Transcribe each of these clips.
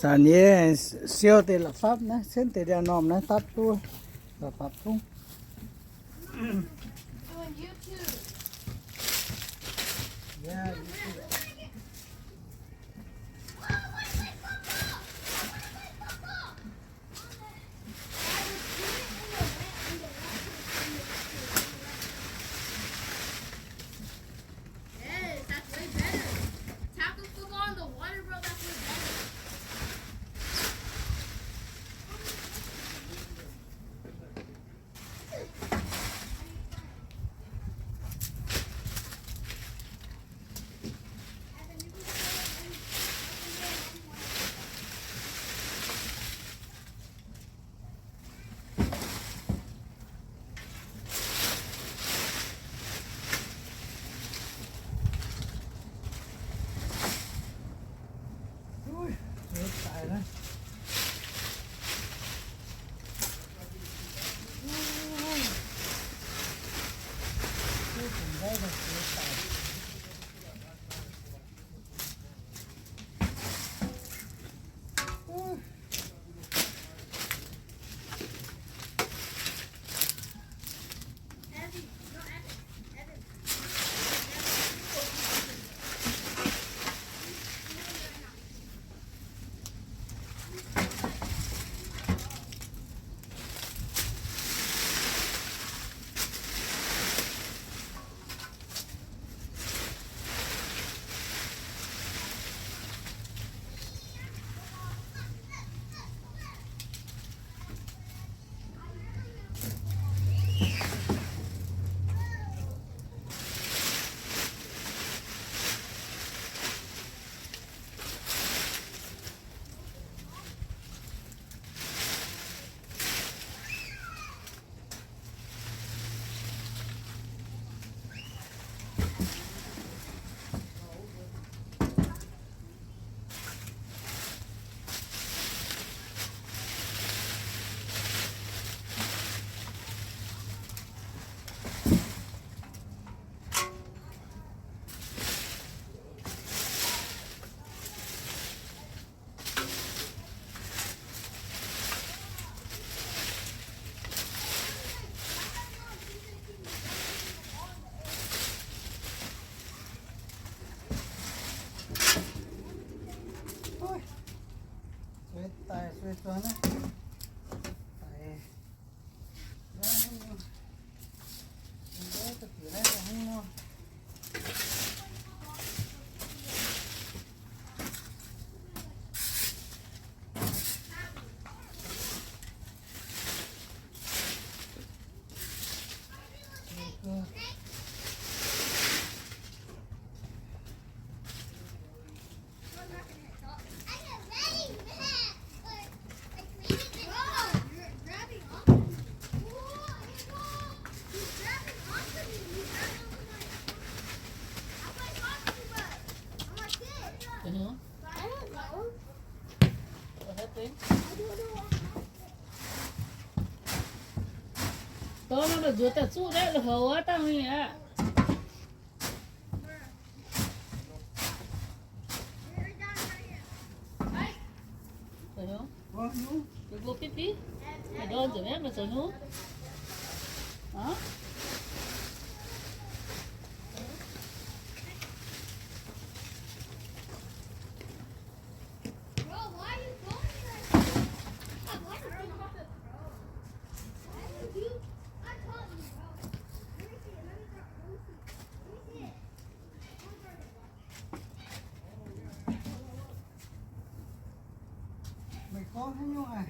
Sản nhé siêu tiền là pháp nè, xin tiền đèo nòm nè, tắt tua là pháp không. Doing YouTube. Yeah. Yes, that's way better. Tackle football in the water, bro, that's way better. Ui, chết tài đấy. Chết từng đây là chết tài. Ui. Chết tài, chết toán đấy. Tài. Ra không ngon. Mình bé thực hiện đấy là không ngon. Tôi nó được dưới tật su đấy, được hầu á tao nhỉ. Phải không? Vâng, Được vô pít pít. Phải đơn rồi em là rồi nhú. Đó. mày có hết nhau à?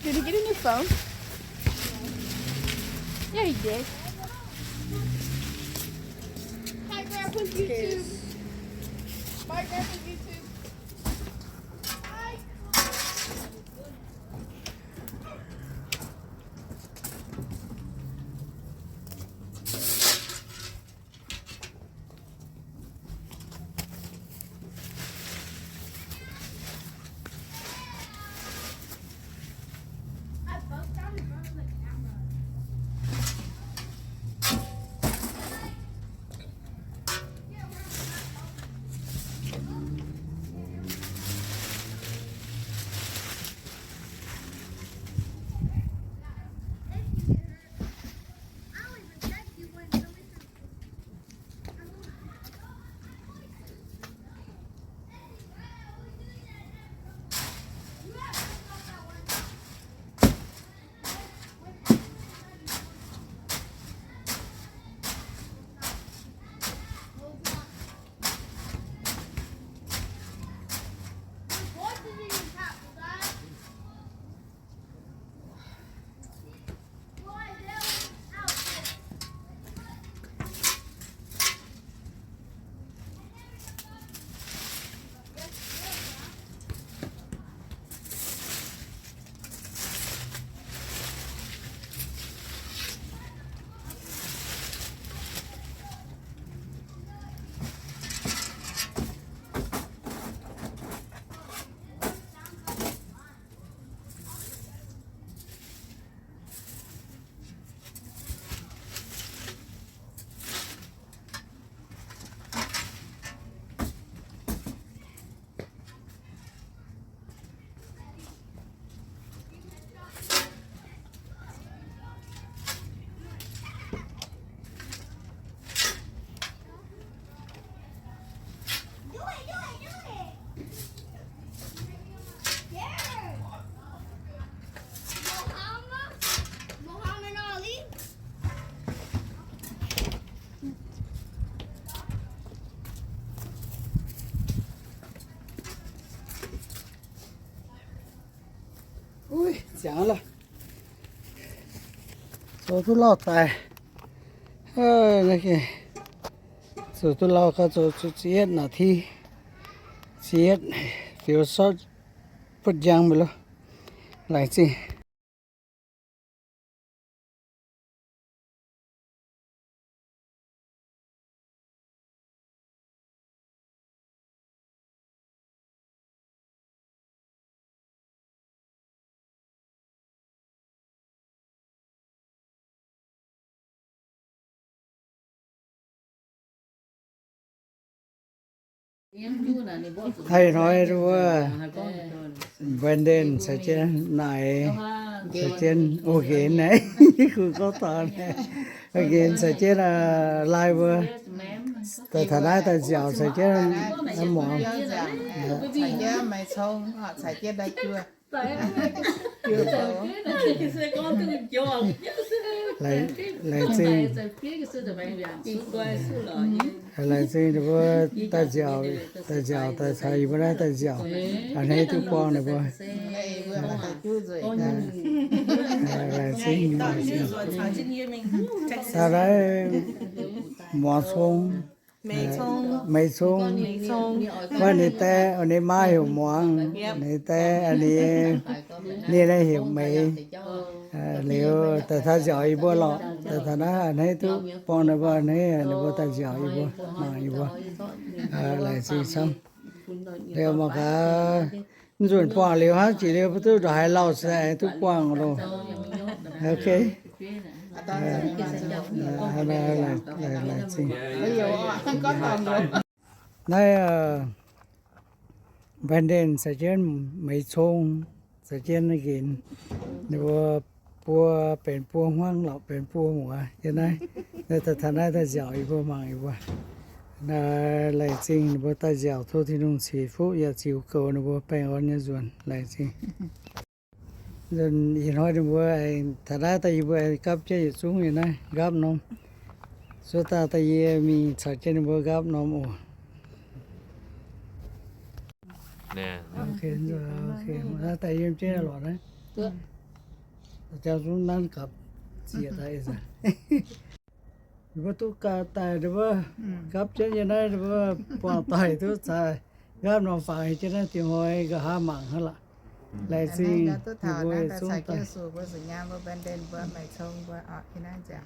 Did he get in his phone? Yeah, he did. Hi, Grandpa's YouTube. Bye, Grandpa's YouTube. Bye. I bumped down in front of the camera. I don't even check you when somebody What did you even tap? Was that? Boy, that was out there. Do it. Yeah. Muhammad Ali. Ui, chán rồi. Số tôi lo tài. Này kìa. Số tôi lo cả số chết là thi. Chết. Phiếu sót. Phút giang mới lo. Lại gì. Thầy nói rồi bên đền sẽ trên này sẽ trên ok này cứ có tờ này ok sẽ trên là live tại thật ra tại dạo sẽ trên em mong Sài chế mày xong họ sài chế đây chưa lại lại xin lại xin được tại dạo tại thầy bữa nay tại dạo anh ấy tụi con này bữa ngày vừa mà thầy chưa rồi lại xin sau đấy mò xuống mấy xuống và này té anh ấy mai hiểu mòn này té anh ấy này đây hiểu mấy liệu tại sao giỏi bữa lọ tại sao đó anh ấy tụi con này bữa anh ấy bữa tại giỏi bữa mà bữa lại xin xong liệu mà cả rồi qua liệu hết chỉ liệu tôi đã lâu sẽ tôi quăng rồi ok lại xin bây giờ không có còn rồi này bên đền sẽ trên mấy sông sẽ trên cái gì nếu bùaเป็นบวงห้างหลอกเป็นบวงหัวยังไงแต่ท่านได้แต่เจ้าอีกบ่มาอีกว่าน่ะหลายจริงบ่ตาเจ้าโทษที่นุ่งสีฟูอย่าจิวเก่านะบ่ไปอ่อนเนี่ยส่วนหลายจริงจนอีน้อยนี่บ่ไอ้ท่านได้แต่อีบ่ไอ้กับใจสูงนี่นะกับน้องสุดตาแต่อีมีสัจจะนี่บ่กับน้องโอ้ nè โอเคโอเคมาแต่ยังเจ้าหลอดนะ叫中南กับเสียได้ซะบ่ตุกาตายเด้อกับเจยังได้เด้อปอตายทุกสายกับน้องฝ่ายจะได้ติหอยก็หาหมังหั่นล่ะหลาย อัน สิ่ง นี้ก็ตัวเฒ่า บ่ นั้น ให้ ก็ สูง ใส่ ไป เกี่ยวสูบว่าสัญญาว่าแบนเดนว่าไม่ชงว่าออกที่นั่นจ้ะ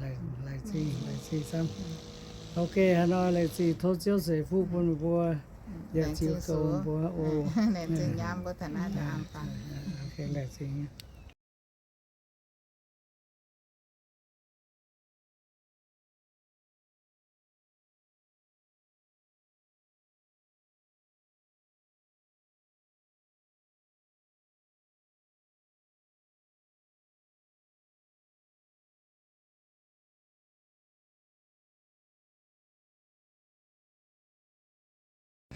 หลายสิ่งซ้ำโอเคฮะเนาะหลายสิ่งทดเจียวเสผู้ปุ่นบัวอยากจิวโกบัวโอ้ เน้นจึงย้ำว่าฐานะจะอ่านฟัง โอเคหลายสิ่ง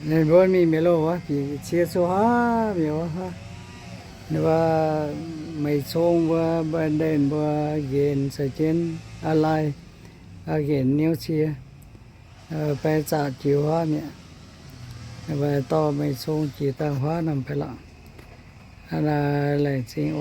ในบ่มีเมโลวะพี่เชียสุฮาเมียวฮะนี่ว่าไม่ทรงว่าบันเดนว่าเกณฑ์สเจนอะไรเกณฑ์นิ้วเชียไปจากจิวฮะเนี่ยว่าต่อไม่ทรงจิตาฮะนำไปละอะไรสิ่งโอ